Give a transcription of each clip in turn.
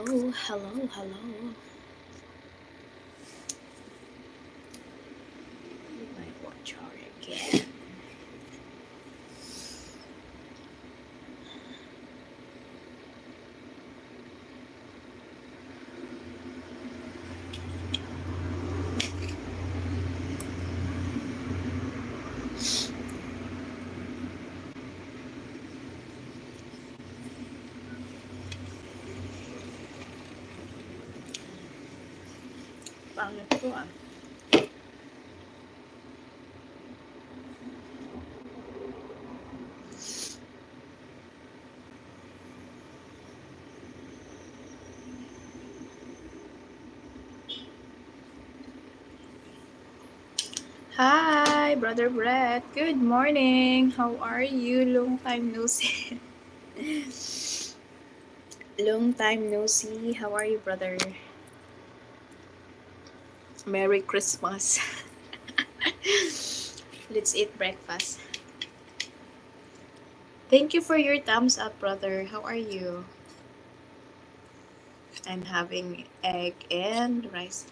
Hello, hello, hello. My watch hour again. Pangit ko ah. Hi, Brother Brett. Good morning. How are you? Long time no see. Long time no see. How are you, brother? Merry Christmas. Let's eat breakfast. Thank you for your thumbs up, brother. How are you? I'm having egg and rice.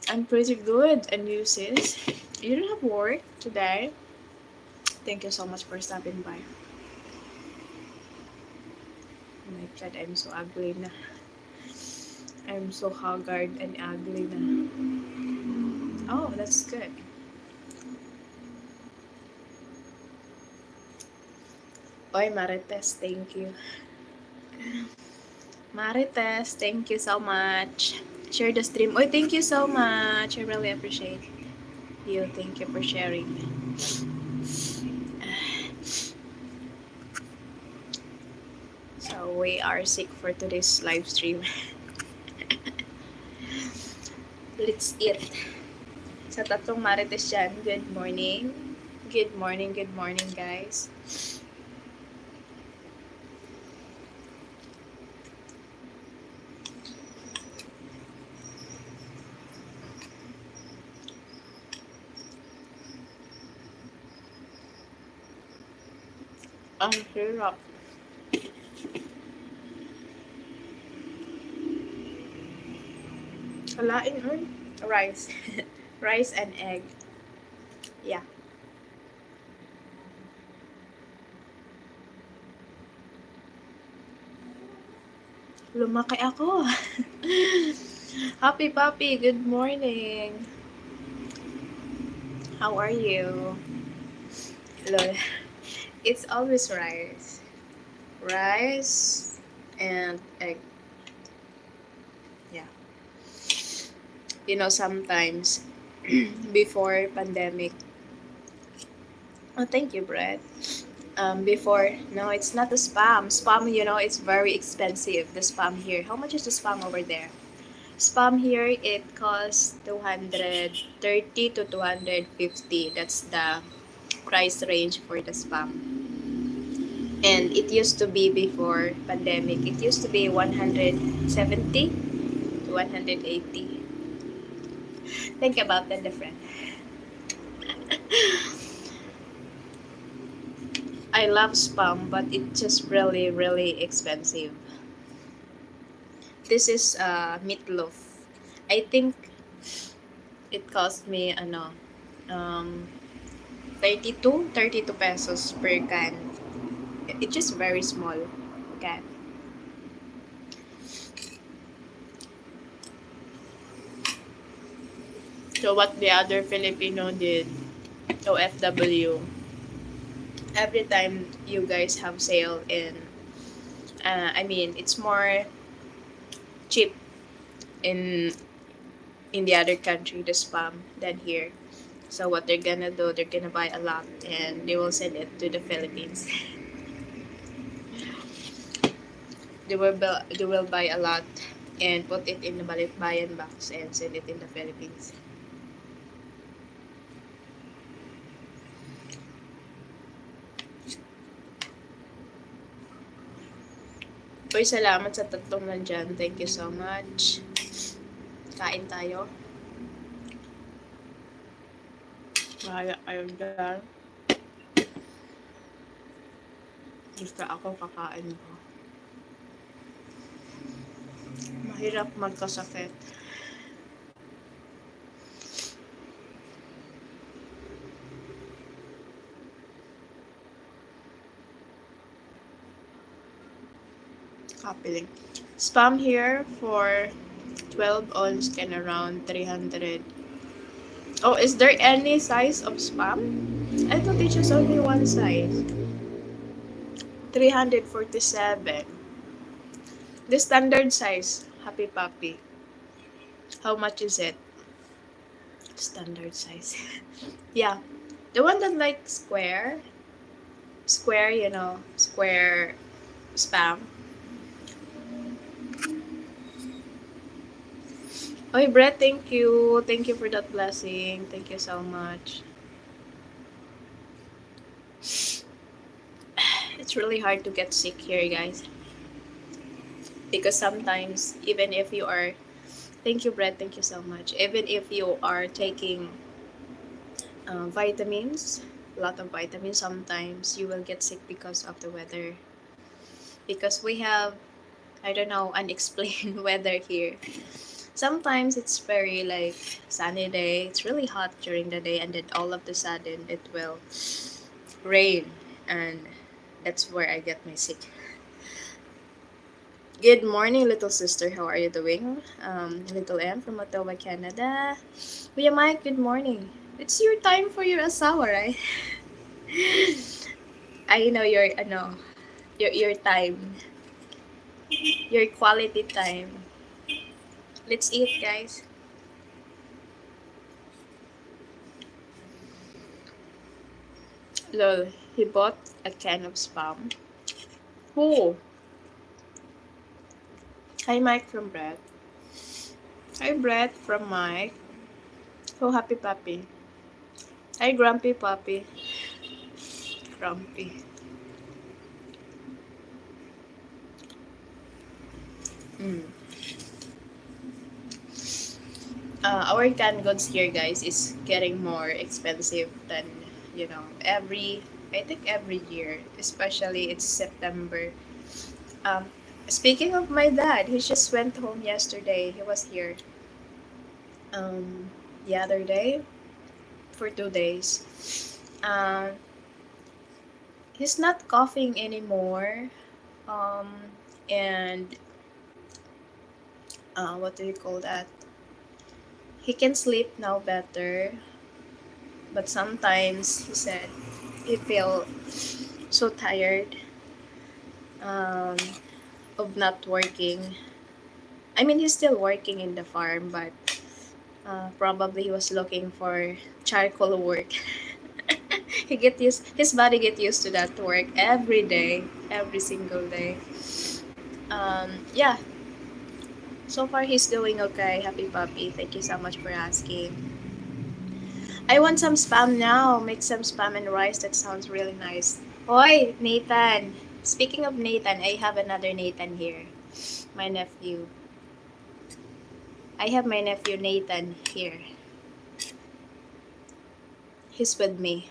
I'm pretty good. And you, sis? You don't have work today? Thank you so much for stopping by. Oh my god, I'm so ugly na. I'm so haggard and ugly na. Oh, that's good. Oy, Marites, thank you. Marites, thank you so much. Share the stream. Oy, thank you so much. I really appreciate you. Thank you for sharing. So, we are sick for today's live stream. Let's eat. Sa tatlong Marites dyan, good morning. Good morning, guys. Ang hirap. Kalain rice. Rice and egg. Yeah. Lumaki ako. Happy Puppy, good morning. How are you? Lol. It's always rice. Rice and egg. Yeah. You know, sometimes before pandemic. Oh, thank you, Brett. Before, no, it's not the spam. Spam, you know, it's very expensive. The spam here. How much is the spam over there? Spam here, it costs 230 to 250. That's the price range for the spam. And it used to be before pandemic. It used to be 170 to 180. Think about the difference. I love spam, but it's just really, really expensive. This is meatloaf. I think it cost me um 32 pesos per can. It's just very small can. So what the other Filipino did, OFW, every time you guys have sale in, I mean, it's more cheap in the other country, the spam, than here. So what they're gonna do, they're gonna buy a lot and they will send it to the Philippines. They will buy a lot and put it in the balikbayan box and send it in the Philippines. Uy, salamat sa tatlong nandyan. Thank you so much. Kain tayo. Mahaya kayo dyan. Basta ako kakain ko. Hirap magkasakit. Copy link. Spam here for 12 ounce can around 300. Oh, is there any size of spam? I thought it's just only one size. 347. The standard size, Happy Puppy. How much is it? Standard size. Yeah. The one that like square. Square, square spam. Oy, Brett, thank you. Thank you for that blessing. Thank you so much. It's really hard to get sick here, guys. Because sometimes, even if you are, thank you, Brett, thank you so much. Even if you are taking vitamins, a lot of vitamins, sometimes you will get sick because of the weather. Because we have, I don't know, unexplained weather here. Sometimes it's very like sunny day, it's really hot during the day, and then all of the sudden it will rain, and that's where I get my sick. Good morning, little sister. How are you doing? Little M from Ottawa, Canada. Kuya Mike, good morning. It's your time for your asawa, right? I know your time, your quality time. Let's eat, guys. Lol, he bought a can of spam. Who? Hi, Mike from Brett. Hi, Brett from Mike. Oh, Happy Puppy. Hi, Grumpy Puppy. Grumpy. Mm. Our canned goods here, guys, is getting more expensive than, I think every year. Especially it's September. Um, Speaking of my dad, he just went home yesterday. He was here um, the other day for 2 days. Um, he's not coughing anymore. Um, and what do you call that? He can sleep now better, but sometimes he said he feel so tired um, of not working. I mean, he's still working in the farm, but probably he was looking for charcoal work. His body get used to that work every day, every single day. Yeah, so far he's doing okay. Happy puppy. Thank you so much for asking. I want some spam now. Make some spam and rice. That sounds really nice. Oi, Nathan. Speaking of Nathan, I have another Nathan here. My nephew. I have my nephew Nathan here. He's with me.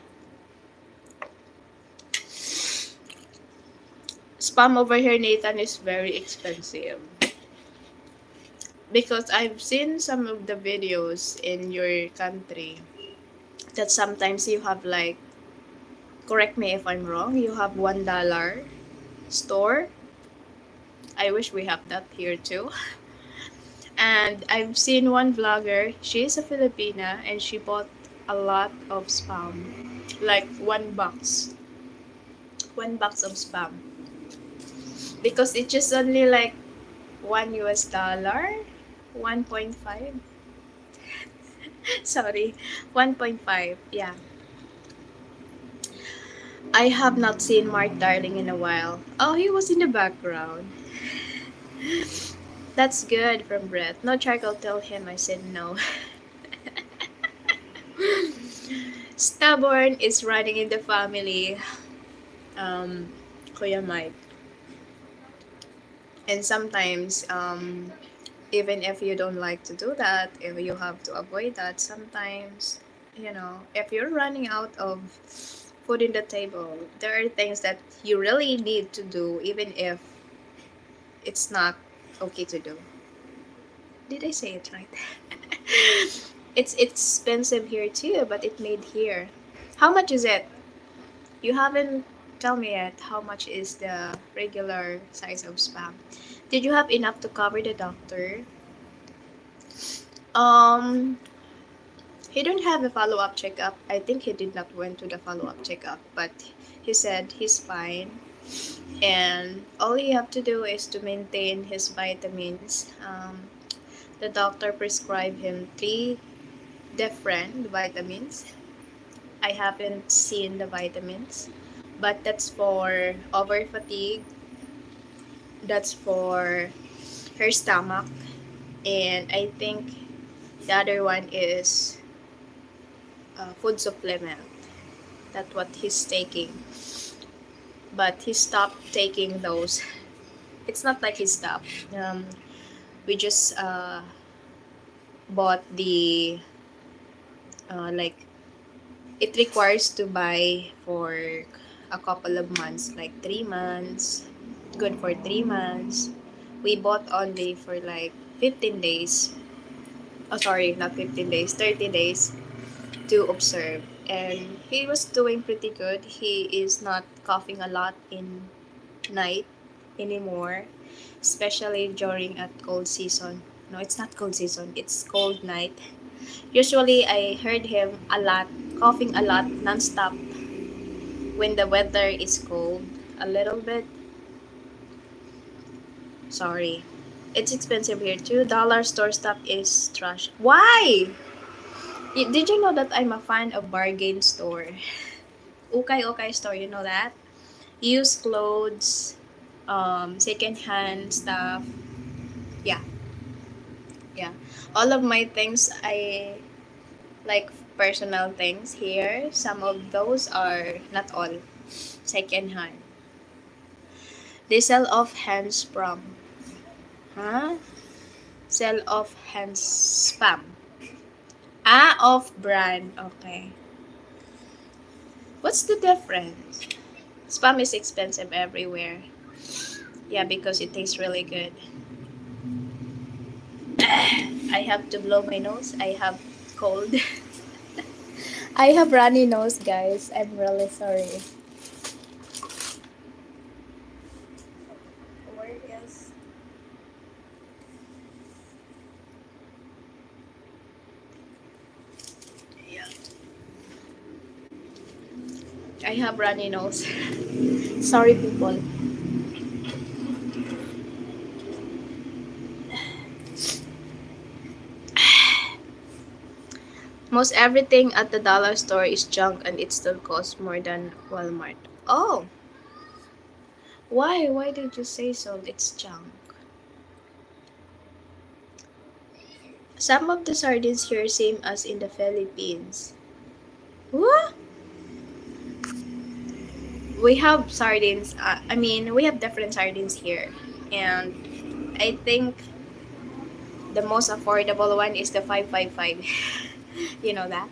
Spam over here, Nathan, is very expensive. Because I've seen some of the videos in your country that sometimes you have like, correct me if I'm wrong, you have $1 store. I wish we have that here too. And I've seen one vlogger, she's a Filipina, and she bought a lot of spam. Like 1 box. 1 box of spam. Because it's just only like $1, 1.5. Sorry, 1.5. Yeah. I have not seen Mark Darling in a while. Oh, he was in the background. That's good from Brett. No charcoal, tell him I said no. Stubborn is running in the family. Kuya Mike. And sometimes, even if you don't like to do that, if you have to avoid that, sometimes, if you're running out of food in the table, there are things that you really need to do, even if it's not okay to do. Did I say it right? It's expensive here too, but it made here. How much is it? You haven't tell me yet how much is the regular size of spam. Did you have enough to cover the doctor? Um, he didn't have a follow-up checkup. I think he did not went to the follow-up checkup, but he said he's fine. And all you have to do is to maintain his vitamins. The doctor prescribed him three different vitamins. I haven't seen the vitamins, but that's for over fatigue, that's for her stomach, and I think the other one is food supplement. That's what he's taking, but he stopped taking those. It's not like he stopped. We just bought the like it requires to buy for a couple of months, like 3 months. Good for 3 months. We bought only for like 15 days. Oh, sorry, not 15 days, 30 days to observe. And he was doing pretty good. He is not coughing a lot in night anymore, especially during at cold season. No, it's not cold season. It's cold night. Usually, I heard him a lot, coughing a lot, nonstop when the weather is cold. A little bit. Sorry. It's expensive here too. Dollar store stuff is trash. Why? Did you know that I'm a fan of bargain store? Okay, okay store, you know that? Used clothes, second-hand stuff. Yeah, yeah. All of my things, I like personal things here. Some of those are, not all, second-hand. They sell off-hand spam. Huh? Sell off-hand spam. Ah, off-brand. Okay. What's the difference? Spam is expensive everywhere. Yeah, because it tastes really good. I have to blow my nose. I have cold. I have runny nose, guys. I'm really sorry. Where is? Yeah. I have runny nose. Sorry, people. Most everything at the dollar store is junk and it still costs more than Walmart. Oh, why? Why did you say so? It's junk. Some of the sardines here same as in the Philippines. What? We have sardines. We have different sardines here, and I think the most affordable one is the 555. You know that?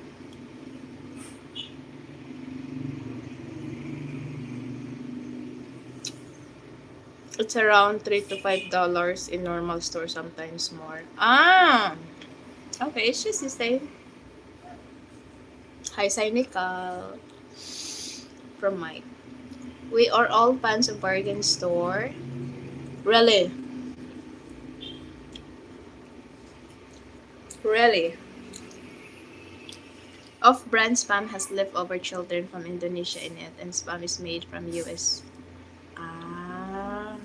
It's around $3 to $5 in normal store, sometimes more. Ah, okay, it's just the same. Hi, Cynical from Mike. We are all fans of bargain store. Really, really. Off-brand spam has leftover children from Indonesia in it, and spam is made from US. Ah,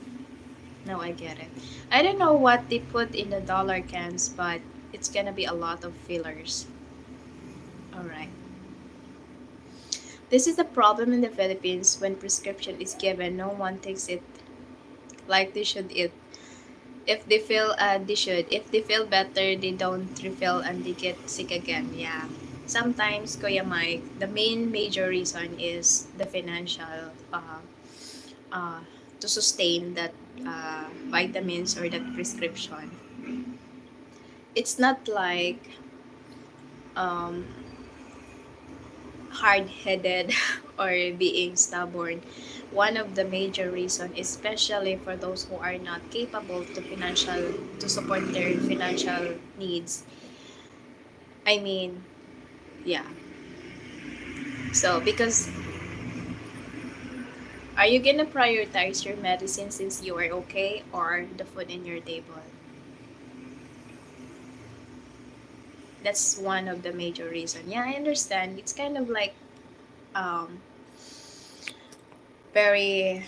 now I get it. I don't know what they put in the dollar cans, but it's gonna be a lot of fillers. Alright. This is the problem in the Philippines when prescription is given, no one takes it like they should eat. If they feel they should. If they feel better, they don't refill and they get sick again. Yeah. Sometimes, Kuya Mike, the main major reason is the financial uh, to sustain that vitamins or that prescription. It's not like um, hard-headed or being stubborn. One of the major reason, especially for those who are not capable to support their financial needs. I mean, yeah. So because are you gonna prioritize your medicine since you are okay, or the food in your table? That's one of the major reason. Yeah, I understand. It's kind of like um very.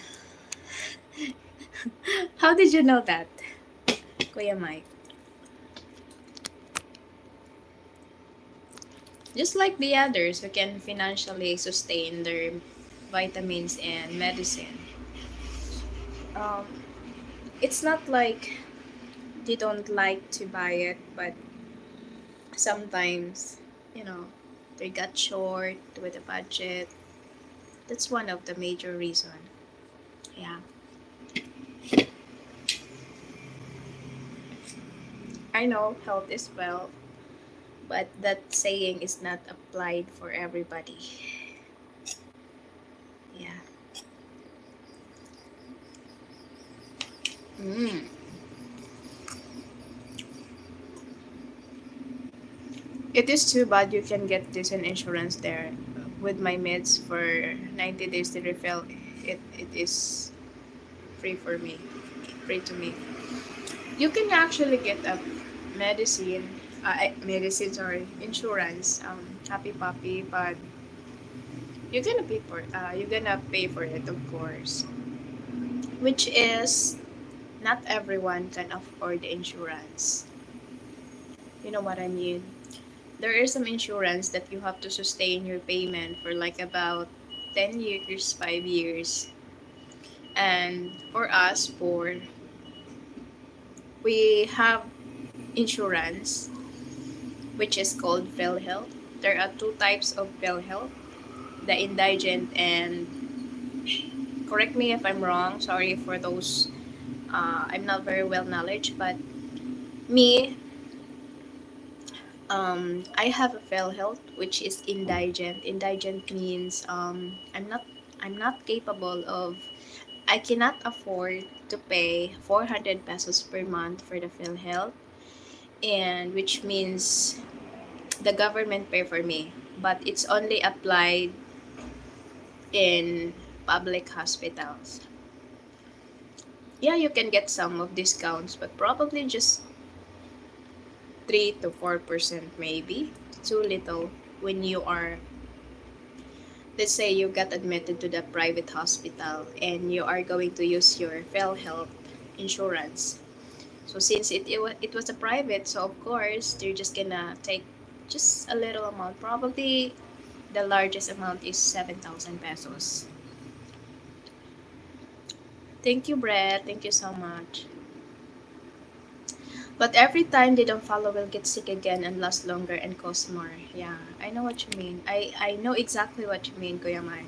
How did you know that, Kuya Mike? Just like the others who can financially sustain their vitamins and medicine. Um, it's not like they don't like to buy it, but sometimes, you know, they got short with the budget. That's one of the major reason. Yeah, I know health is wealth, but that saying is not applied for everybody. Yeah. Mm. It is too bad you can get this in insurance there. With my meds for 90 days to refill, it is free for me. Free to me. You can actually get a medicine, sorry, insurance, happy puppy, but you're gonna pay for it, of course. Which is not everyone can afford the insurance. You know what I mean? There is some insurance that you have to sustain your payment for like about 10 years, 5 years. And for us, we have insurance which is called fil-health. There are two types of fil-health, the indigent and, correct me if I'm wrong, sorry for those, I'm not very well knowledge, but me, I have a fil-health which is indigent. Indigent means I'm not capable of, I cannot afford to pay 400 pesos per month for the fil-health, and which means the government pay for me, but it's only applied in public hospitals. Yeah, you can get some of discounts, but probably just 3 to 4% maybe. Too little when you are, let's say you got admitted to the private hospital and you are going to use your health insurance. So since it was a private, so of course they're just gonna take just a little amount. Probably the largest amount is 7,000 pesos. Thank you, Brett. Thank you so much. But every time they don't follow, will get sick again and last longer and cost more. Yeah, I know what you mean. I know exactly what you mean, Kuya Mai.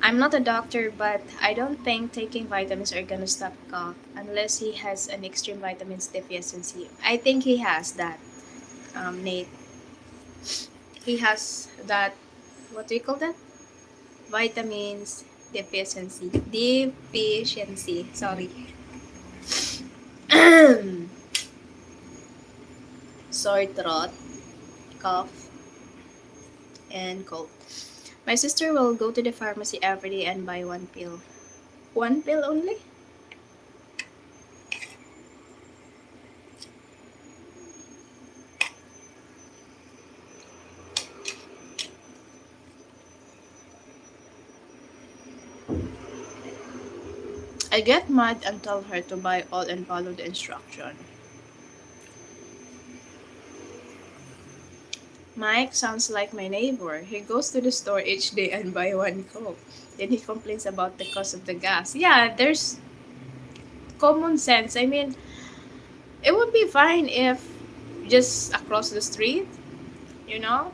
I'm not a doctor, but I don't think taking vitamins are gonna stop cough unless he has an extreme vitamins deficiency. I think he has that, Nate. He has that, what do you call that? Vitamins deficiency. Deficiency. Sorry. Sore throat, cough, and cold. My sister will go to the pharmacy every day and buy one pill. One pill only? I get mad and tell her to buy all and follow the instruction. Mike sounds like my neighbor. He goes to the store each day and buy one Coke. Then he complains about the cost of the gas. Yeah, there's common sense. I mean, it would be fine if just across the street, you know,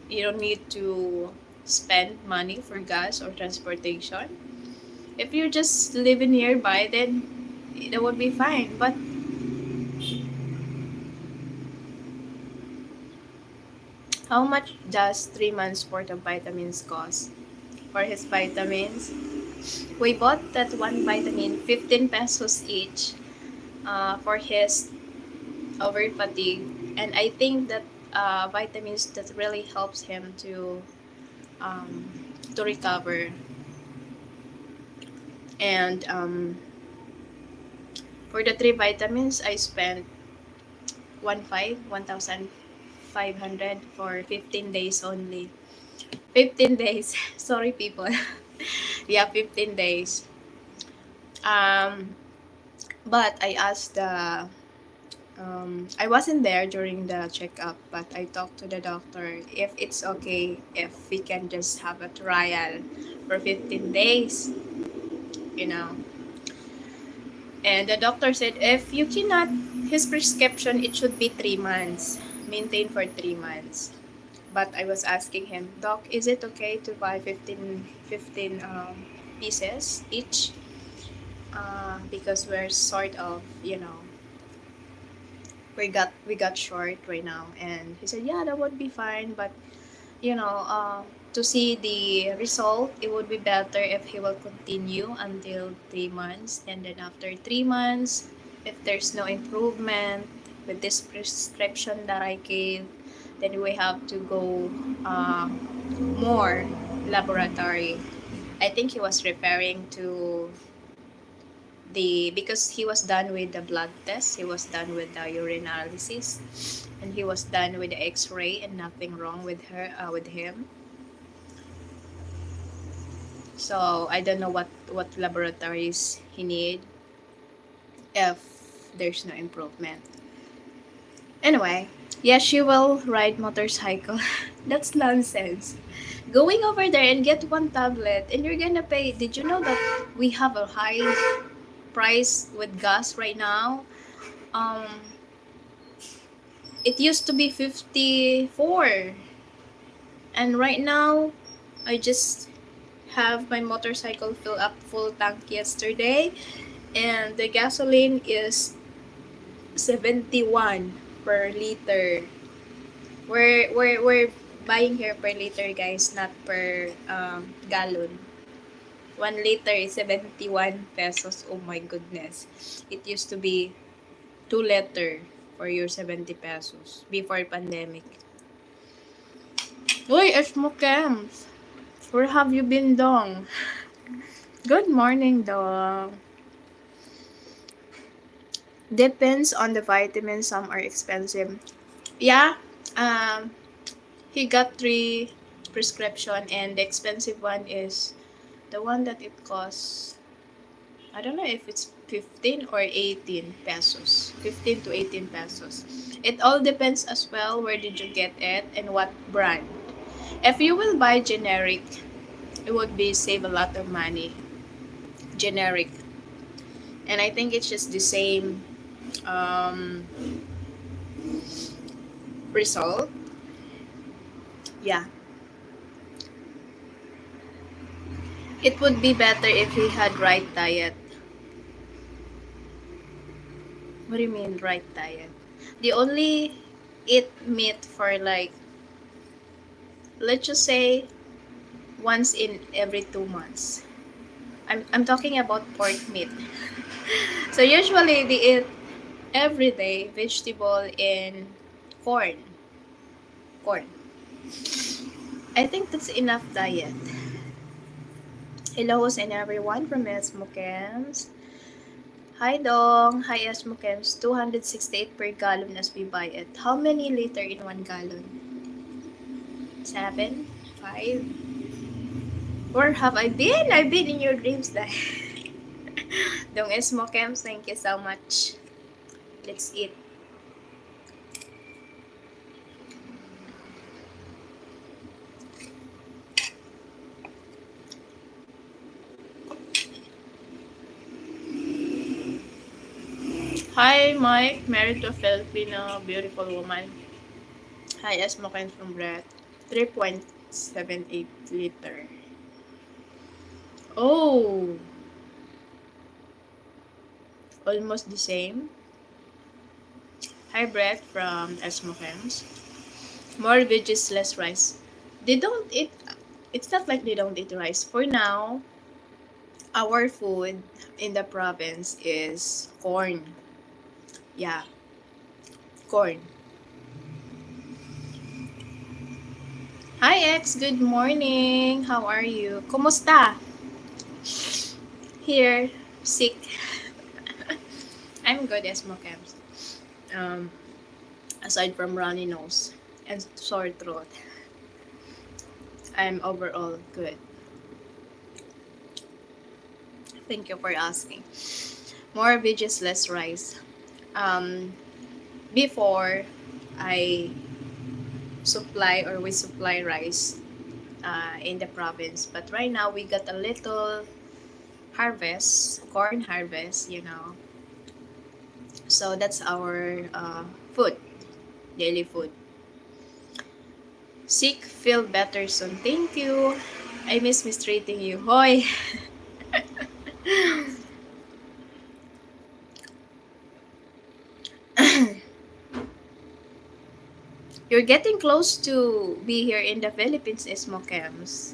you don't need to spend money for gas or transportation. If you're just living nearby, then it would be fine. But How much does 3 months worth of vitamins cost? For his vitamins, we bought that one vitamin 15 pesos each for his over fatigue, and I think that vitamins that really helps him um, to recover. And for the three vitamins, I spent 1,500 for 15 days only. 15 days. Sorry, people. Yeah, 15 days. Um, but I asked the I wasn't there during the checkup, but I talked to the doctor if it's okay if we can just have a trial for 15 days, you know. And the doctor said if you cannot, his prescription, it should be 3 months, maintain for 3 months. But I was asking him, Doc, is it okay to buy 15 pieces each? Because we're sort of, we got short right now. And he said, yeah, that would be fine. But you know, to see the result, it would be better if he will continue until 3 months. And then after 3 months, if there's no improvement with this prescription that I gave, then we have to go more laboratory. I think he was referring to because he was done with the blood test, he was done with the urinalysis, and he was done with the X-ray, and nothing wrong with him. So I don't know what laboratories he need if there's no improvement. Anyway, yeah, she will ride motorcycle. That's nonsense. Going over there and get one tablet and you're gonna pay. Did you know that we have a high price with gas right now? Um, it used to be 54, and right now I just have my motorcycle fill up full tank yesterday, and the gasoline is 71 per liter. We're buying here per liter, guys, not per gallon. 1 liter is 71 pesos. Oh my goodness. It used to be 2 liter for your 70 pesos before pandemic. Uy, Esmokams! Where have you been, Dong? Good morning, Dong. Depends on the vitamin. Some are expensive. Yeah, um, he got 3 prescription, and the expensive one is the one that it costs. I don't know if it's 15 or 18 pesos. 15 to 18 pesos. It all depends as well where did you get it and what brand. If you will buy generic, it would be save a lot of money. Generic. And I think it's just the same um, result. Yeah. It would be better if he had right diet. What do you mean right diet? They only eat meat for like, let's just say, once in every 2 months. I'm talking about pork meat. So usually they eat every day vegetable and corn. Corn. I think that's enough diet. Hello and everyone from Esmokens. Hi Dong. Hi Esmokens. 268 per gallon as we buy it. How many liter in 1 gallon? 7? 5? Where have I been? I've been in your dreams, dahil. Dong Esmokens, thank you so much. Let's eat. Hi Mike, married to a Filipino beautiful woman. Hi Esmokens from Brett. 3.78 liter. Oh, almost the same. Hi Brett from Esmokens. More veggies, less rice. They don't eat. It's not like they don't eat rice. For now, our food in the province is corn. Yeah, corn. Hi X, good morning. How are you? Kumusta? Here, sick. I'm good as Mokams. Um, aside from runny nose and sore throat, I'm overall good. Thank you for asking. More veggies, less rice. Um, before I supply or we supply rice in the province, but right now we got a little harvest, corn harvest, So that's our food, daily food. Sick, feel better soon. Thank you. I miss mistreating you. Hoy! You're getting close to be here in the Philippines, Ismokems.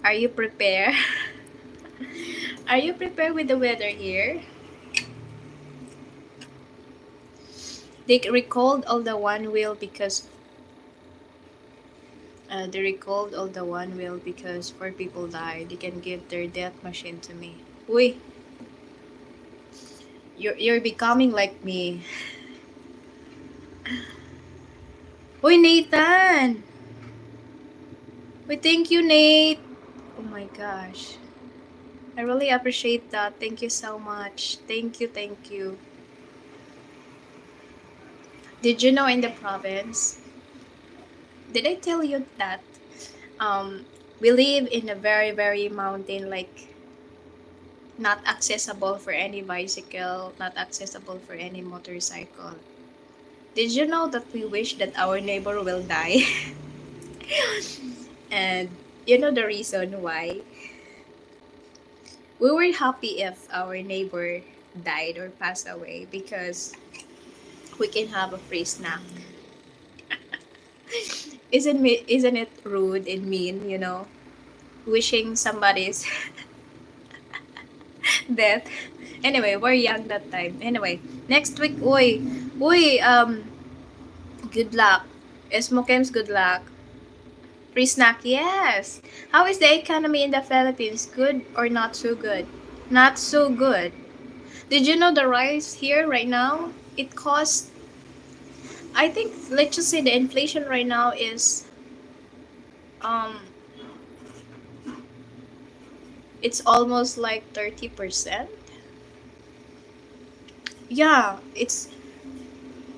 Are you prepared? Are you prepared with the weather here? They recalled all the one wheel because four people died. They can give their death machine to me. Uy, you're becoming like me. Uy, Nathan! Uy, thank you, Nate. Oh my gosh. I really appreciate that. Thank you so much. Thank you, thank you. Did you know in the province? Did I tell you that um we live in a very very mountain, like not accessible for any bicycle, not accessible for any motorcycle. Did you know that we wish that our neighbor will die? And you know the reason why? We were happy if our neighbor died or passed away because we can have a free snack. Isn't it rude and mean? Wishing somebody's death. Anyway, we're young that time. Anyway, next week, good luck. Smokems, good luck. Free snack, yes. How is the economy in the Philippines? Good or not so good? Not so good. Did you know the rice here right now? It costs, I think, let's just say the inflation right now is, um, it's almost like 30%. Yeah, it's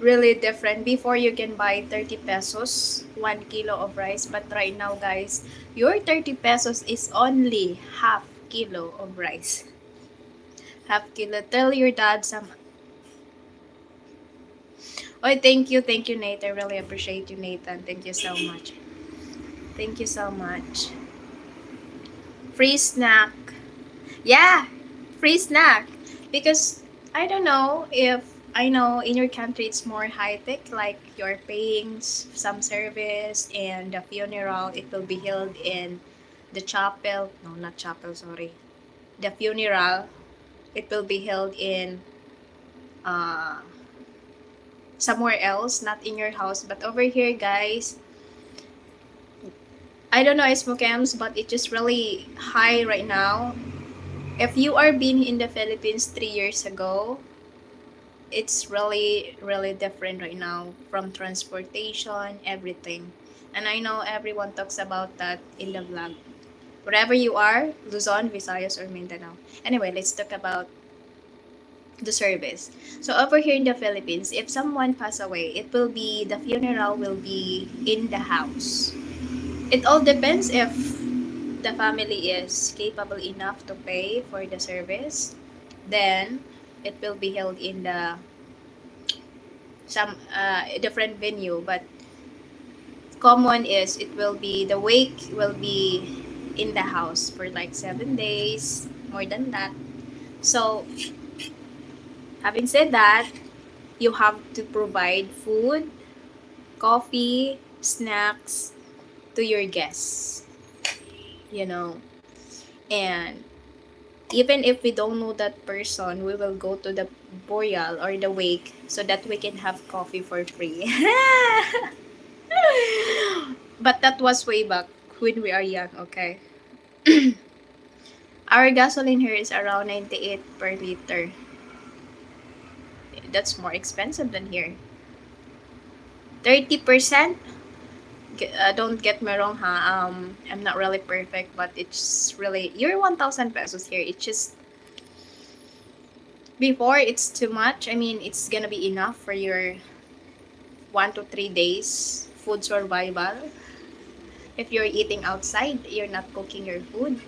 really different. Before you can buy 30 pesos, 1 kilo of rice. But right now, guys, your 30 pesos is only half kilo of rice. Half kilo. Tell your dad some. Oh, thank you, Nate. I really appreciate you, Nathan. Thank you so much. Thank you so much. Free snack. Yeah, free snack. Because I don't know if I know in your country it's more high tech, like you're paying some service and the funeral, it will be held in the chapel. No, not chapel, sorry. The funeral, it will be held in uh, somewhere else, not in your house. But over here, guys, I don't know Smokams, but it's just really high right now. If you are been in the Philippines 3 years ago, it's really really different right now, from transportation, everything. And I know everyone talks about that in the vlog. Wherever you are, Luzon, Visayas, or Mindanao. Anyway, let's talk about the service. So over here in the Philippines, if someone pass away, the funeral will be in the house. It all depends if the family is capable enough to pay for the service. Then it will be held in the some different venue, but common is it will be the wake will be in the house for like 7 days, more than that. So having said that, you have to provide food, coffee, snacks to your guests, you know. And even if we don't know that person, we will go to the boreal or the wake so that we can have coffee for free. But that was way back when we are young, okay? Our gasoline here is around 98 per liter. That's more expensive than here. 30%? Don't get me wrong, ha. I'm not really perfect, but it's really your 1,000 pesos here. It's just before it's too much. I mean, it's gonna be enough for your 1 to 3 days food survival. If you're eating outside, you're not cooking your food.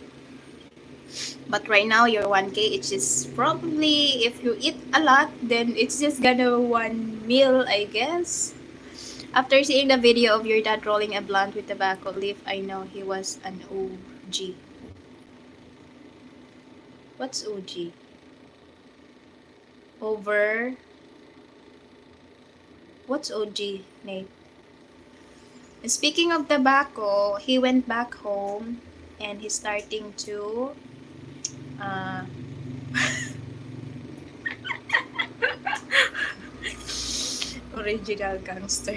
But right now, your 1K, it's just probably if you eat a lot, then it's just gonna one meal, I guess. After seeing the video of your dad rolling a blunt with tobacco leaf, I know he was an OG. What's OG? Over. What's OG, Nate? And speaking of tobacco, he went back home and he's starting to uh, original gangster.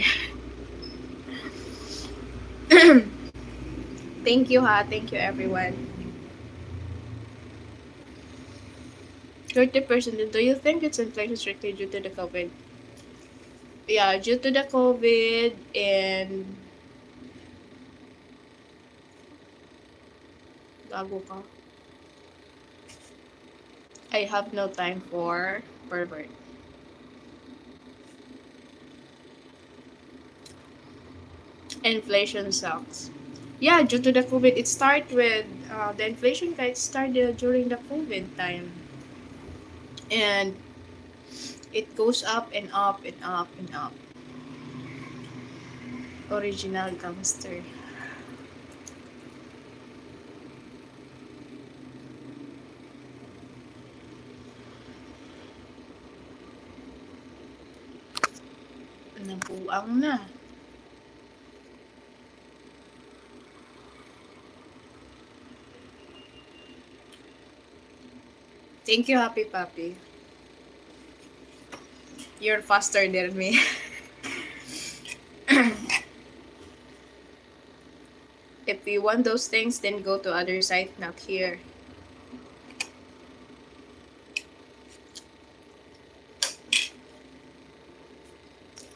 Thank you, ha. Thank you, everyone. 30%. Do you think it's inflation strictly due to the COVID? Yeah, due to the COVID and gago ka. I have no time for pervert. Inflation sucks. Yeah, due to the COVID, it started with the inflation guide started during the COVID time, and it goes up and up and up and up. Original gangster. Nabuang na. Thank you, Happy Papi. You're faster than me. If you want those things, then go to other site, not here.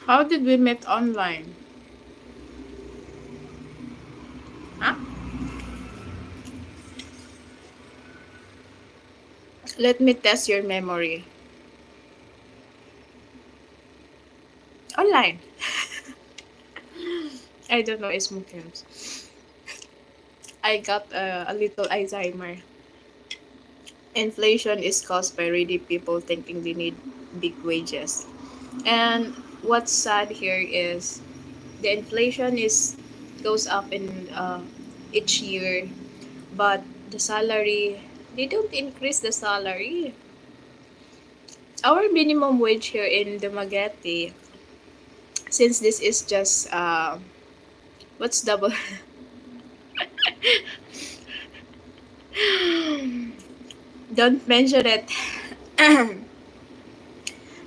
How did we meet online? Huh? Let me test your memory. Online. I don't know, it's Muslims. I got a little Alzheimer. Inflation is caused by greedy people thinking they need big wages. And what's sad here is the inflation is goes up in each year, but the salary they don't increase the salary. Our minimum wage here in Dumaguete, since this is just what's double? Don't mention it.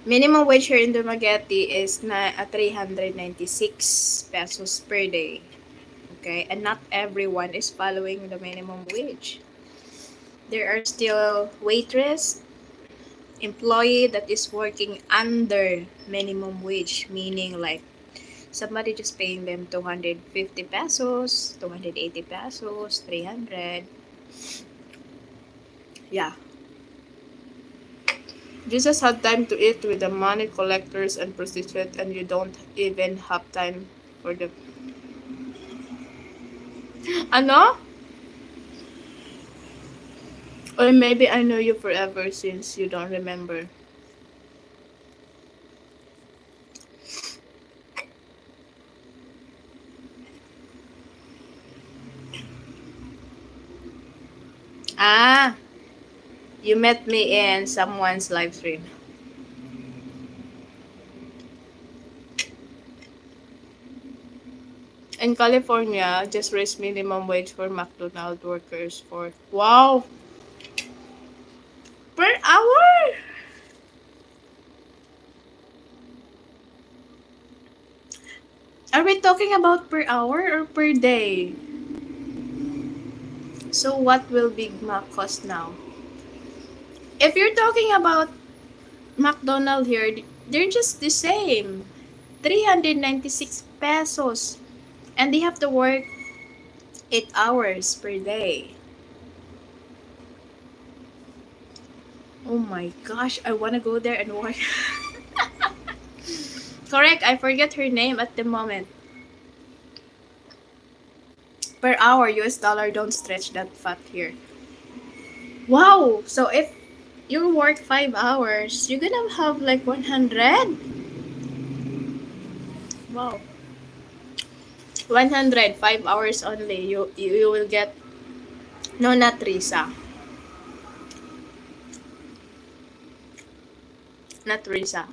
Minimum wage here in Dumaguete is 396 pesos per day. Okay, and not everyone is following the minimum wage. There are still waitress, employee that is working under minimum wage, meaning like somebody just paying them 250 pesos, 280 pesos, 300. Yeah. Jesus had time to eat with the money collectors and prostitutes, and you don't even have time for the... Ano? Or maybe I know you forever since you don't remember. Ah, you met me in someone's live stream. In California, just raise minimum wage for McDonald's workers for wow per hour. Are we talking about per hour or per day? So what will Big Mac cost now? If you're talking about McDonald's here, they're just the same. 396 pesos. And they have to work 8 hours per day. Oh my gosh, I wanna go there and work. Correct, I forget her name at the moment. Per hour, US dollar, don't stretch that fat here. Wow, so if you work 5 hours, you're gonna have like 100? Wow. 100, 5 hours only. You will get, no, not Risa. Not Risa.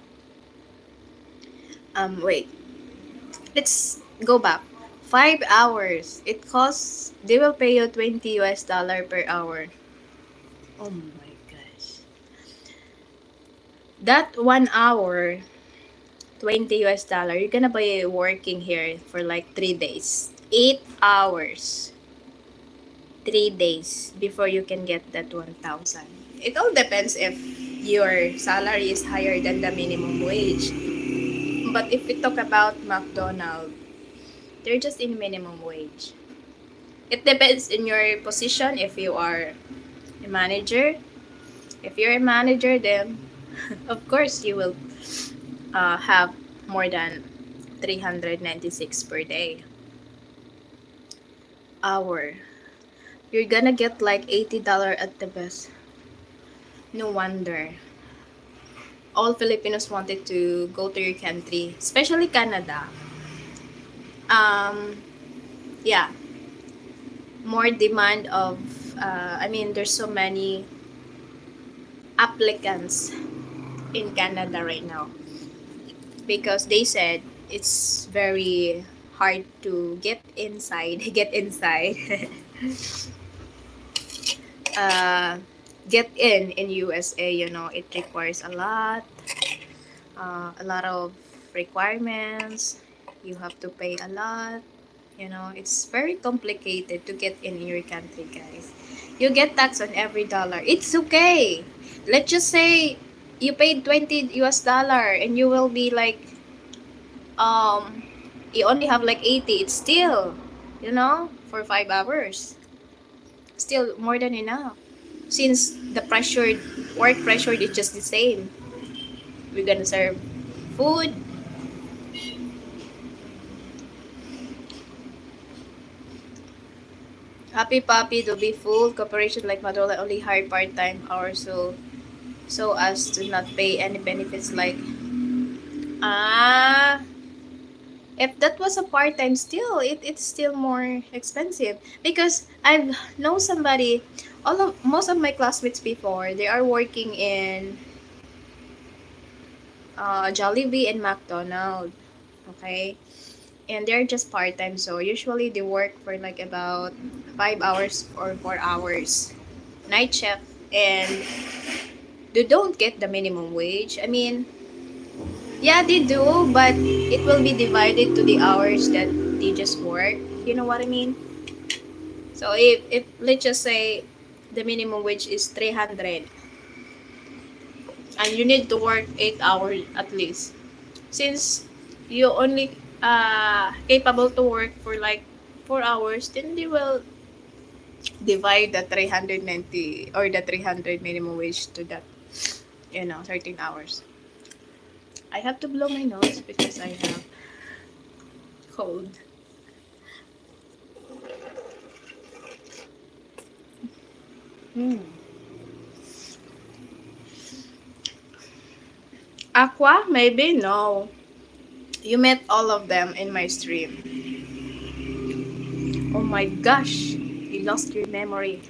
Wait. Let's go back. 5 hours. It costs, they will pay you 20 US dollar per hour. Oh my gosh. That 1 hour, 20 US dollar, you're gonna be working here for like 3 days. 8 hours. 3 days before you can get that 1,000. It all depends if your salary is higher than the minimum wage. But if we talk about McDonald's, they're just in minimum wage. It depends in your position. If you are a manager, if you're a manager, then of course you will have more than 396 per day. Hour. You're gonna get like $80 at the best. No wonder. All Filipinos wanted to go to your country, especially Canada. Um, yeah, more demand of, there's so many applicants in Canada right now because they said it's very hard to get inside, get inside, uh, get in USA. It requires a lot of requirements. You have to pay a lot. It's very complicated to get in your country, guys. You get tax on every dollar. It's okay. Let's just say you paid 20 US dollar and you will be like, um, you only have like 80. It's still, for 5 hours. Still more than enough. Since the work pressure is just the same. We're gonna serve food. Happy Papi to be full cooperation like Madola only hire part-time hours so as to not pay any benefits like ah if that was a part-time still it's still more expensive because I've know somebody most of my classmates before they are working in Jollibee and McDonald's, okay, and they're just part-time, so usually they work for like about 5 hours or 4 hours night shift, and they don't get the minimum wage. Yeah, they do, but it will be divided to the hours that they just work. You know what I mean? So if let's just say the minimum wage is 300 and you need to work 8 hours at least. Since you only capable to work for like 4 hours, then they will divide the 390 or the 300 minimum wage to that, 13 hours. I have to blow my nose because I have cold. Hmm. Aqua? Maybe? No. You met all of them in my stream. Oh my gosh. You lost your memory.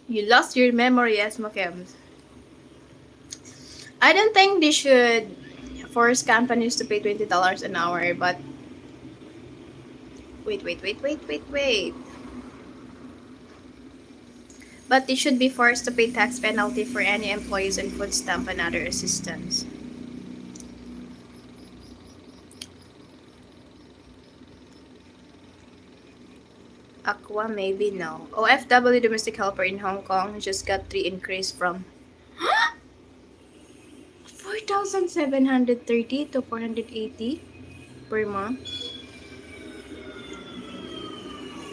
You lost your memory, Esma Kems. I don't think they should force companies to pay $20 an hour, but wait. But they should be forced to pay tax penalty for any employees and food stamp and other assistance. Aqua, maybe no. OFW domestic helper in Hong Kong just got 3 increase from 4,730 to 480 per month.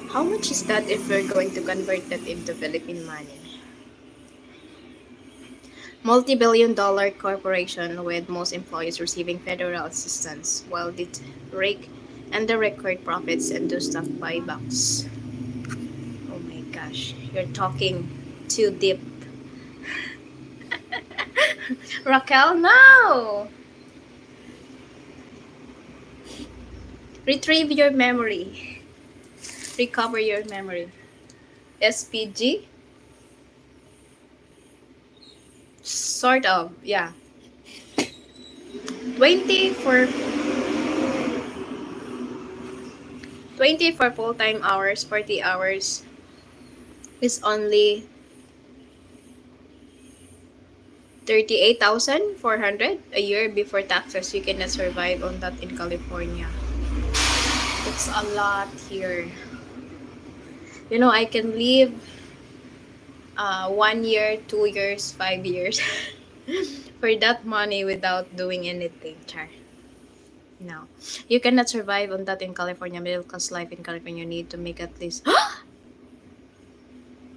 How much is that if we're going to convert that into Philippine money? Multi-billion-dollar corporation with most employees receiving federal assistance while they rake and the record profits and do stock buybacks. Oh my gosh, you're talking too deep. Raquel, no! Retrieve your memory. Recover your memory. SPG? Sort of, yeah. 20 for 20 for full-time hours, 40 hours is only 38,400 a year before taxes. You cannot survive on that in California. It's a lot here. You know, I can live 1 year, 2 years, 5 years for that money without doing anything, Char. No. You cannot survive on that in California. Middle class life in California, you need to make at least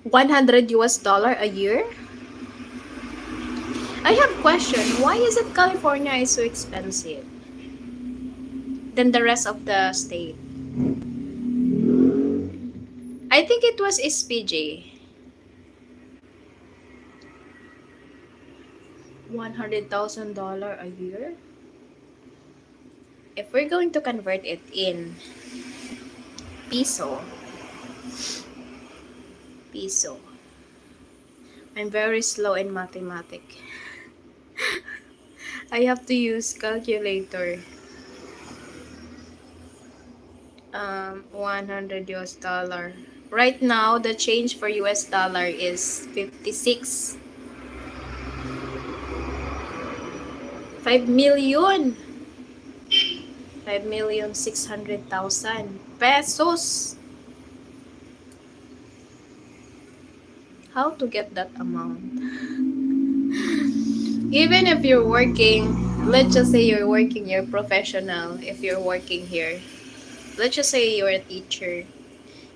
100 US dollar a year? I have question. Why is it California is so expensive than the rest of the state? I think it was SPG. $100,000 a year? If we're going to convert it in peso, I'm very slow in mathematics. I have to use calculator. 100 US dollar. Right now, the change for US dollar is 56. 5 million. 5,600,000 pesos. How to get that amount? Even if you're working, let's just say you're working, you're professional, if you're working here, let's just say you're a teacher,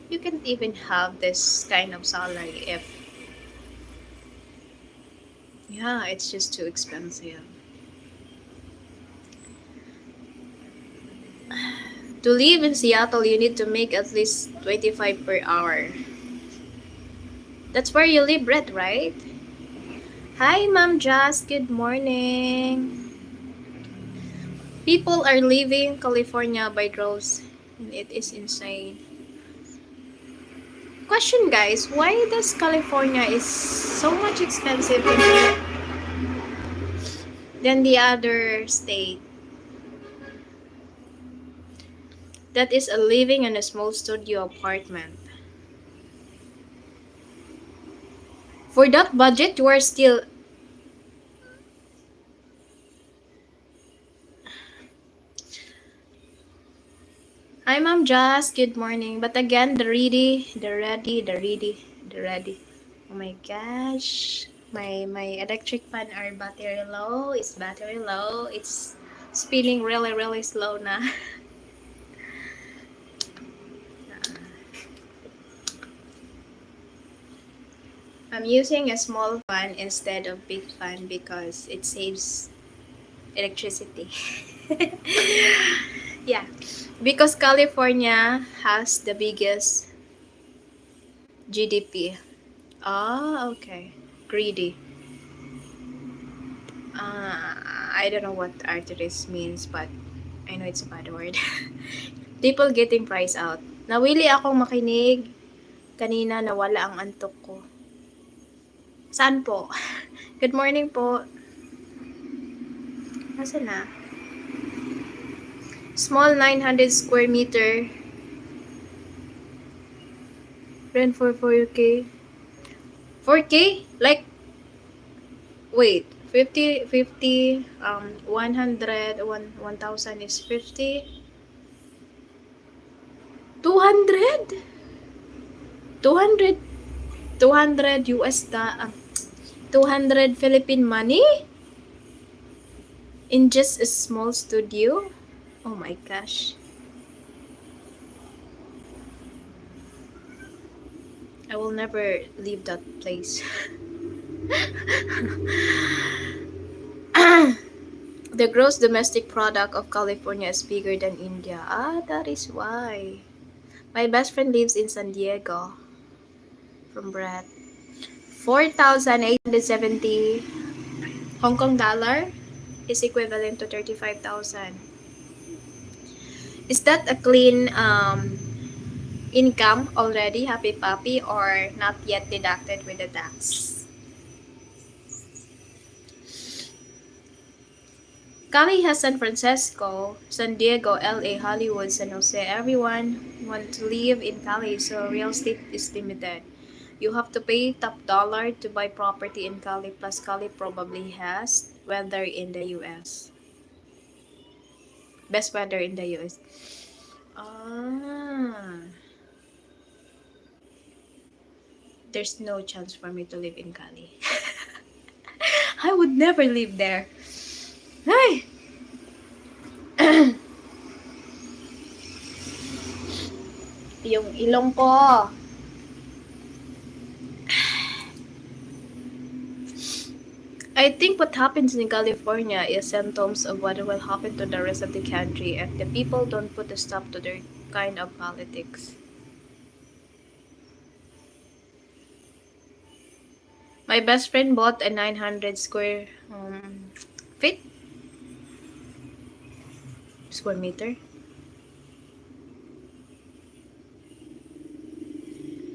you can't even have this kind of salary if, yeah, it's just too expensive. To live in Seattle, you need to make at least 25 per hour. That's where you live, Brett, right? Hi, Ma'am Jazz. Good morning. People are leaving California by droves, and it is insane. Question, guys, why does California is so much expensive than the other state? That is a living in a small studio apartment. For that budget, you are still... Hi, Ma'am Jazz. Good morning. But again, the ready. Oh my gosh. My electric fan are battery low. It's battery low. It's spinning really slow na. I'm using a small fan instead of big fan because it saves electricity. Yeah, because California has the biggest GDP. Ah, okay. Greedy. I don't know what arteries means, but I know it's a bad word. People getting price out. Nawili akong makinig. Kanina nawala ang antok ko. Saan po? Good morning po. Nasaan na? Small 900 square meter. Rent for 4K. 4K? Like, wait. 100, 1,000 is 50. 200? 200? 200 200 Philippine money? In just a small studio? Oh my gosh. I will never leave that place. The gross domestic product of California is bigger than India. Ah, that is why. My best friend lives in San Diego. From Brett. 4,870 Hong Kong dollar is equivalent to 35,000. Is that a clean income already, Happy Puppy, or not yet deducted with the tax? Cali has San Francisco, San Diego, LA, Hollywood, San Jose. Everyone wants to live in Cali, so real estate is limited. You have to pay top dollar to buy property in Cali, plus Cali probably has weather in the US. Best weather in the US. Ah, there's no chance for me to live in Cali. I would never live there. Ay! Yung ilong ko. I think what happens in California is symptoms of what will happen to the rest of the country if the people don't put a stop to their kind of politics. My best friend bought a 900 feet square meter.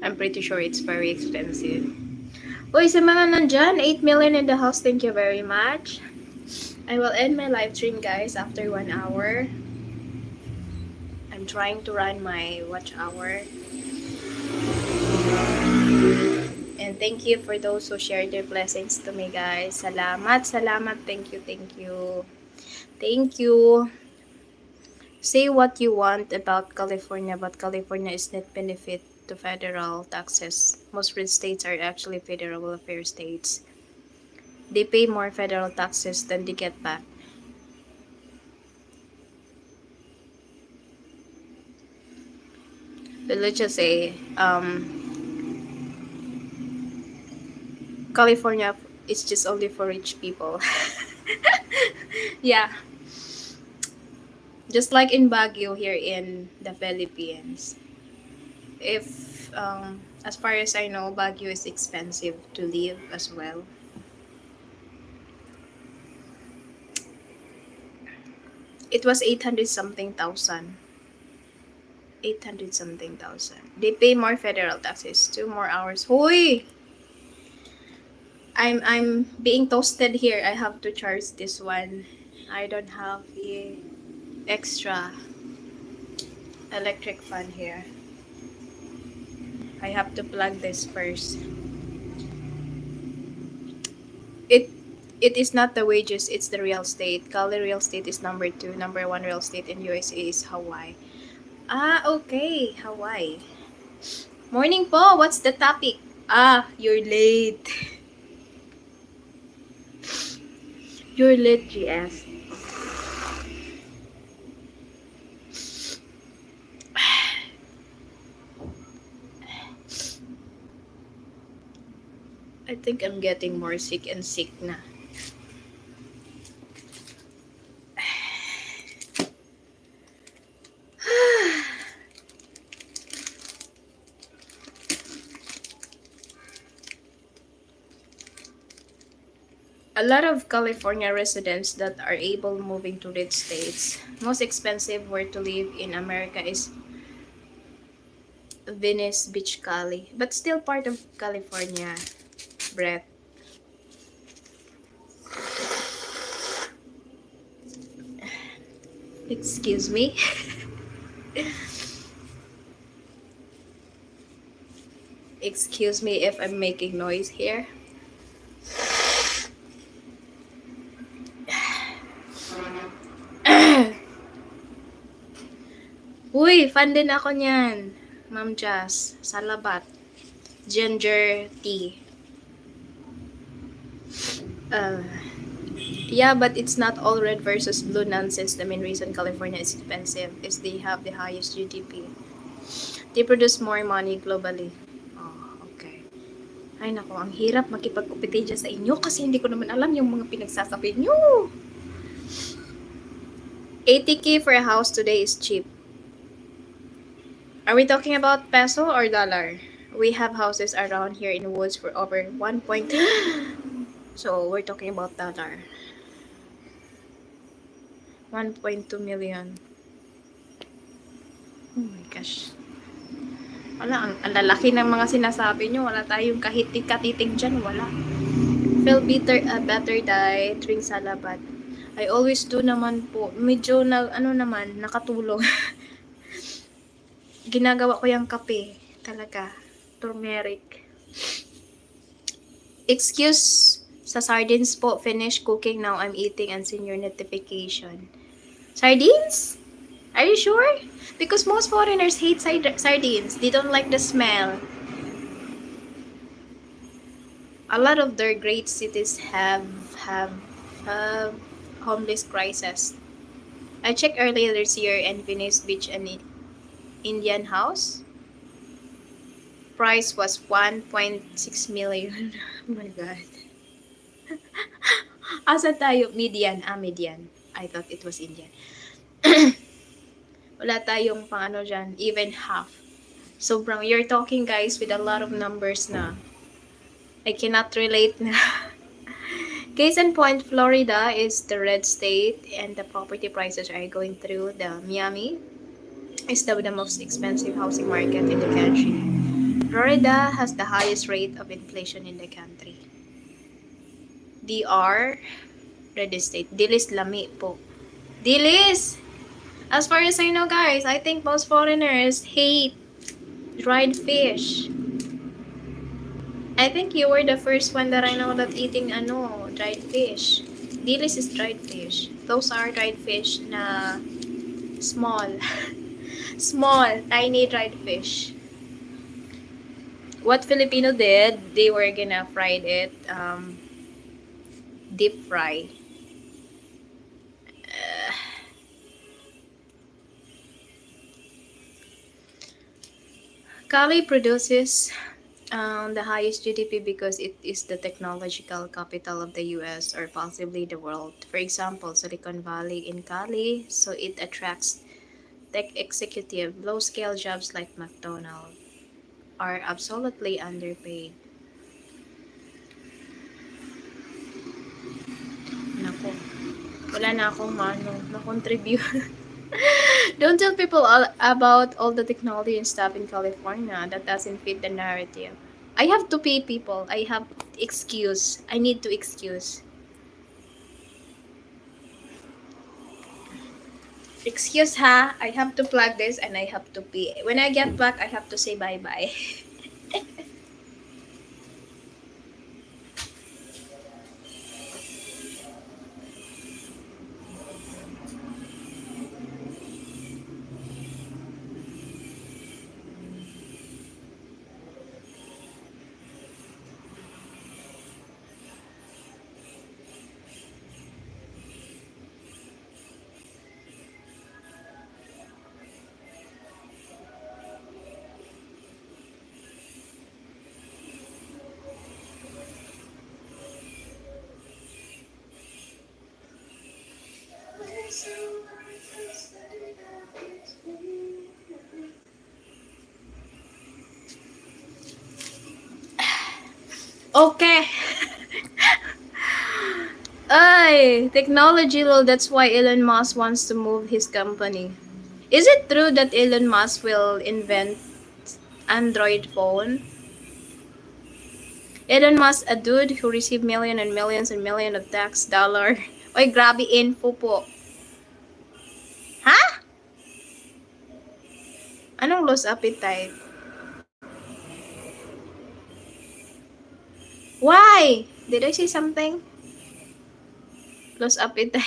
I'm pretty sure it's very expensive. Uy, sa mga nandyan, 8 million in the house, thank you very much. I will end my live stream, guys, after 1 hour. I'm trying to run my watch hour. And thank you for those who shared their blessings to me, guys. Salamat, salamat. Thank you, thank you. Thank you. Say what you want about California, but California is not benefit to federal taxes. Most red states are actually federal welfare states. They pay more federal taxes than they get back. But let's just say, California is just only for rich people. Yeah, just like in Baguio here in the Philippines. If as far as I know, Baguio is expensive to live as well. It was 800 something thousand. 800 something thousand. They pay more federal taxes. 2 more hours. Hoy! I'm being toasted here. I have to charge this one. I don't have the extra electric fan here. I have to plug this first. It it is not the wages, it's the real estate. Cali real estate is number 2. Number 1 real estate in USA is Hawaii. Ah, okay. Hawaii. Morning po. What's the topic? Ah, you're late. You're late, GS. I think I'm getting more sick and sick na. A lot of California residents that are able moving to red states. Most expensive where to live in America is Venice Beach, Cali, but still part of California. Brett. Excuse me. Excuse me if I'm making noise here. Uy, fan din ako niyan. Ma'am Jazz, salabat. Ginger tea. Uh, yeah, but it's not all red versus blue nonsense. The main reason California is expensive is they have the highest GDP. They produce more money globally. Oh, okay. Ay nako, ang hirap makipag-compete sa inyo kasi hindi ko naman alam yung mga pinagsasabi nyo. 80K for a house today is cheap. Are we talking about peso or dollar? We have houses around here in the woods for over 1 point. So we're talking about dollar. 1.2 million. Oh my gosh. Wala, ang lalaki ng mga sinasabi nyo. Wala tayong kahitik-katiting dyan. Wala. Feel bitter, better die, drink salabat. I always do naman po. Medyo nakatulong. Ginagawa ko yung kape. Talaga. Turmeric. Excuse sa sardines po. Finish cooking now. I'm eating and seeing your notification. Sardines? Are you sure? Because most foreigners hate sardines. They don't like the smell. A lot of their great cities have homeless crisis. I checked earlier this year in Venice Beach and Indian house. Price was 1.6 million. Oh my god. Asa tayo? Median. Median. I thought it was Indian. Wala tayong pang ano dyan. Even half. Sobrang, you're talking guys with a lot of numbers na. I cannot relate na. Case in point, Florida is the red state and the property prices are going through. The Miami is the most expensive housing market in the country. Florida has the highest rate of inflation in the country. DR, red state. Dilis lami po. Dilis! As far as I know guys, I think most foreigners hate dried fish. I think you were the first one that I know that eating dried fish. Dilis is dried fish. Those are dried fish na small. Small, tiny dried fish. What Filipino did, they were gonna fry it, deep fry. Cali produces the highest GDP because it is the technological capital of the US or possibly the world. For example, Silicon Valley in Cali, so it attracts tech executive. Low-scale jobs like McDonald's are absolutely underpaid. Nako, wala na akong na-contribute. Don't tell people about all the technology and stuff in California. That doesn't fit the narrative. I have to pay people. I have excuse. I need to excuse. Excuse ha. I have to plug this and I have to pay. When I get back, I have to say bye-bye. Okay. Ay, technology lol. That's why Elon Musk wants to move his company. Is it true that Elon Musk will invent Android phone? Elon Musk, a dude who received millions and millions and millions of tax dollar. Oy, grabe info po. Anong lost appetite? Why? Did I say something? Lost appetite.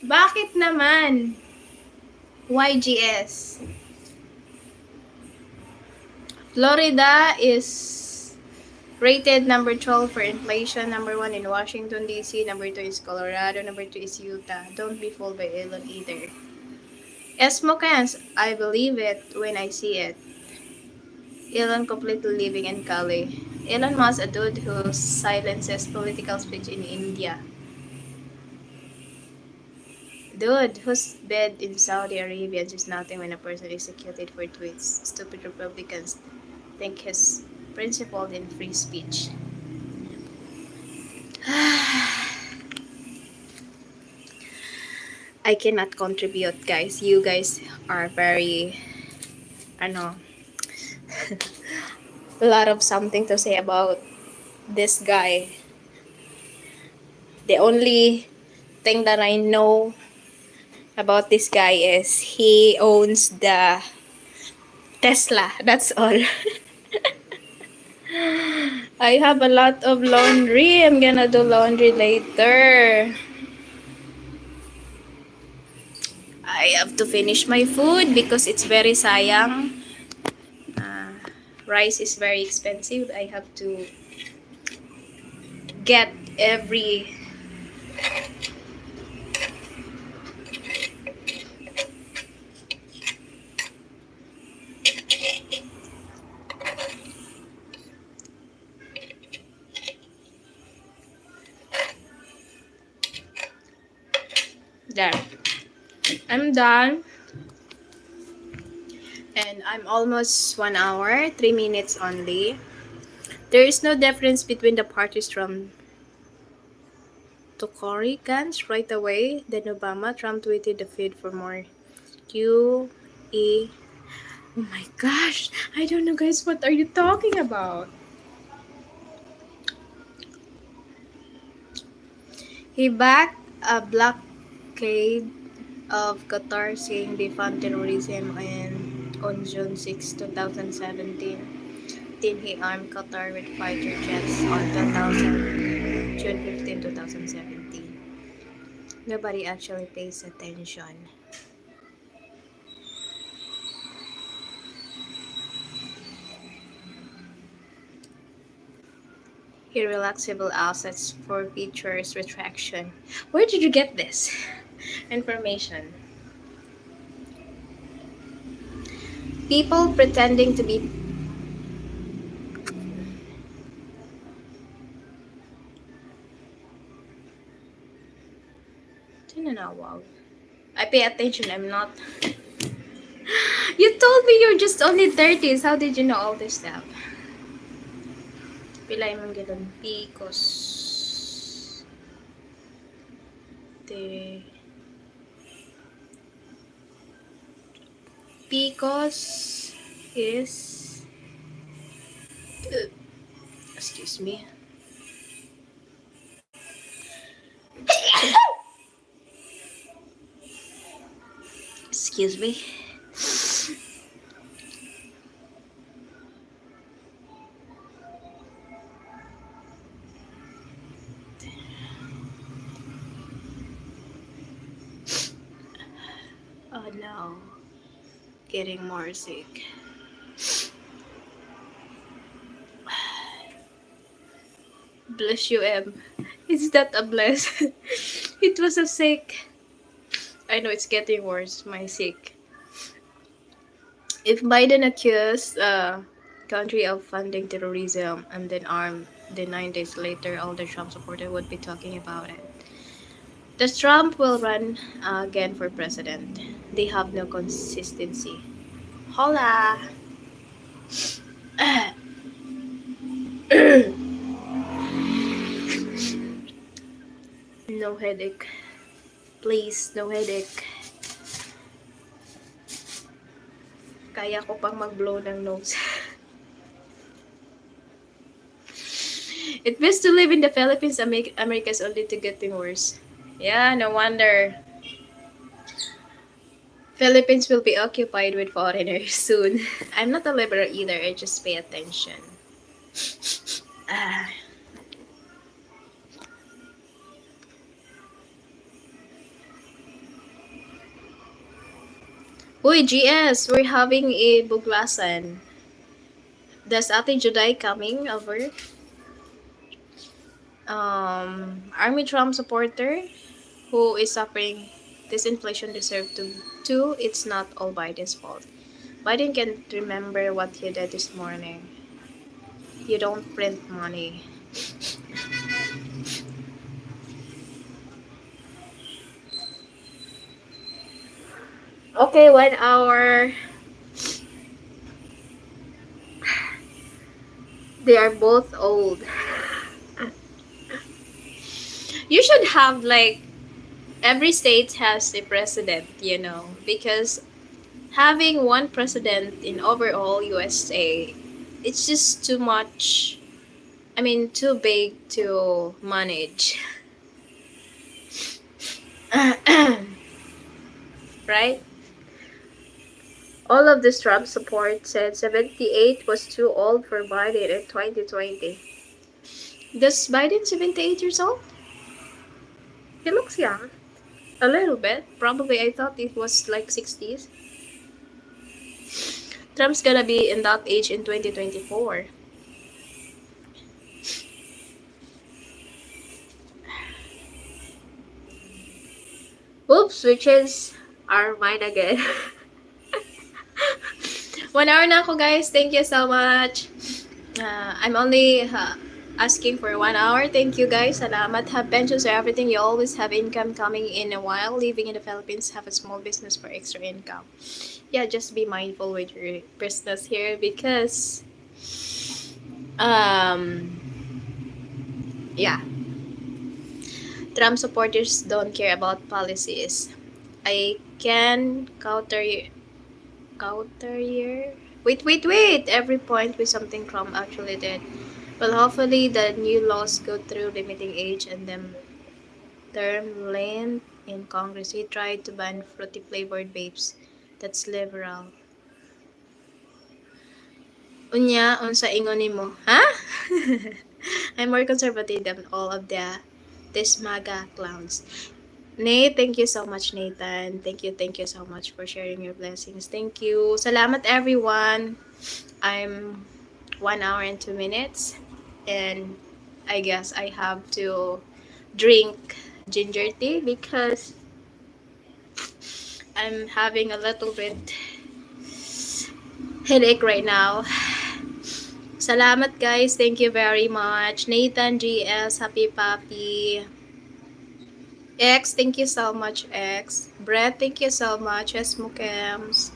Bakit naman? YGS. Florida is rated number 12 for inflation. Number 1 in Washington, D.C. Number 2 is Colorado. Number 2 is Utah. Don't be fooled by Elon either. Esmokans, I believe it when I see it. Elon completely living in Cali. Elon Musk, a dude who silences political speech in India. Dude, whose bed in Saudi Arabia is nothing when a person is executed for tweets. Stupid Republicans think he's principled in free speech. I cannot contribute, guys. You guys are very, ano, a lot of something to say about this guy. The only thing that I know about this guy is he owns the Tesla. That's all. I have a lot of laundry. I'm gonna do laundry later. I have to finish my food because it's very sayang. Uh, Rice is very expensive. I have to get every there. I'm done. And I'm almost 1 hour, 3 minutes only. There is no difference between the parties from Tory cans right away. Then Obama, Trump tweeted the feed for more. Q E. Oh my gosh! I don't know, guys. What are you talking about? He backed a blockade of Qatar, saying they fund terrorism, and on June 6, 2017, then he armed Qatar with fighter jets on June 15, 2017. Nobody actually pays attention. He relaxed civil assets for features retraction. Where did you get this information? People pretending to be wow. I pay attention. I'm not. You told me you're just only 30s. How did you know all this stuff? Pilay mong galon. Picos. De. Picos is. Excuse me. Excuse me. Oh no. Getting more sick. Bless you, M. Is that a bless? It was a sick. I know it's getting worse, my sick. If Biden accused country of funding terrorism and then armed, then 9 days later, all the Trump supporters would be talking about it. Does Trump will run again for president? They have no consistency. Hola! No headache. Please, no headache. Kaya ko pang mag-blow ng nose. It best to live in the Philippines. America's only to getting worse. Yeah, no wonder. Philippines will be occupied with foreigners soon. I'm not a liberal either, I just pay attention. Ah. Uy, GS, we're having a buglasan. Does Ate Juday coming over? Army Trump supporter who is suffering this inflation deserve to too. It's not all Biden's fault. Biden can't remember what he did this morning. You don't print money. Okay, 1 hour. They are both old. You should have like every state has a president, because having one president in overall USA, it's just too much. I mean, too big to manage. Right? All of this Trump support said 78 was too old for Biden in 2020. Does Biden 78 years old? He looks young. A little bit. Probably I thought it was like 60s. Trump's gonna be in that age in 2024. Oops, which is our mind again. 1 hour na ako guys. Thank you so much. I'm only asking for 1 hour. Thank you guys. Salamat. Have pensions or everything. You always have income coming in a while. Living in the Philippines, have a small business for extra income. Yeah, just be mindful with your business here because um yeah, Trump supporters don't care about policies. I can counter wait every point with something Trump actually did. Well, hopefully the new laws go through limiting age and then term length in Congress. He tried to ban fruity flavored vapes. That's liberal. Unya, unsa ingon nimo? Ha? I'm more conservative than all of this MAGA clowns. Nate, thank you so much, Nathan. Thank you so much for sharing your blessings. Thank you. Salamat, everyone. I'm 1 hour and 2 minutes, and I guess I have to drink ginger tea because I'm having a little bit headache right now. Salamat guys. Thank you very much. Nathan GS, Happy Papi. X, thank you so much, X. Brett, thank you so much. Esmukems.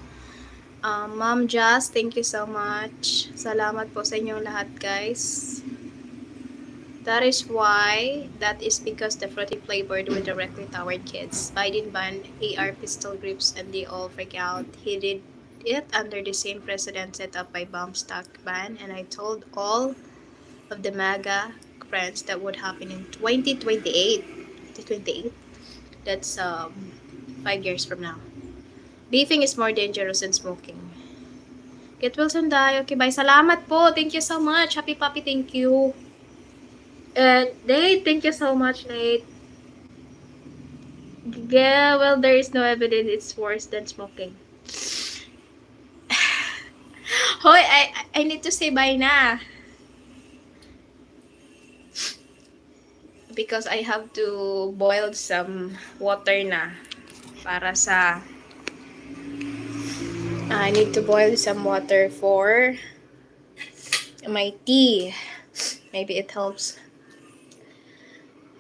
Ma'am Jazz, thank you so much. Salamat po sa inyong lahat, guys. That is because the fruity flavored were directly toward kids. Biden banned AR pistol grips and they all freak out. He did it under the same precedent set up by bump stock ban, and I told all of the MAGA friends that would happen in 2028. 2028? That's 5 years from now. Beefing is more dangerous than smoking. Get well soon, Day. Okay, bye. Salamat po. Thank you so much. Happy Puppy, thank you. And Nate, thank you so much, Nate. Yeah, well, there is no evidence it's worse than smoking. Hoy, I need to say bye na. Because I have to boil some water na para sa I need to boil some water for my tea. Maybe it helps.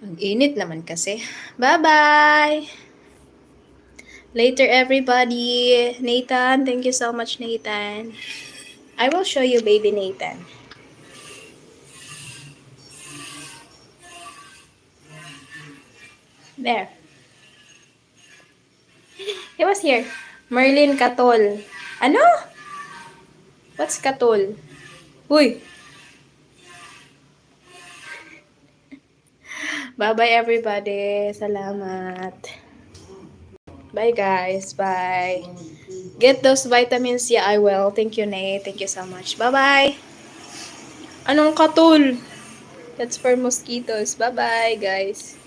Ang init naman kasi. Bye-bye! Later, everybody. Nathan, thank you so much, Nathan. I will show you baby Nathan. There. He was here. Merlin Katol. Ano? What's Katol? Uy! Bye-bye, everybody. Salamat. Bye, guys. Bye. Get those vitamins. Yeah, I will. Thank you, Nate. Thank you so much. Bye-bye. Anong katul? That's for mosquitoes. Bye-bye, guys.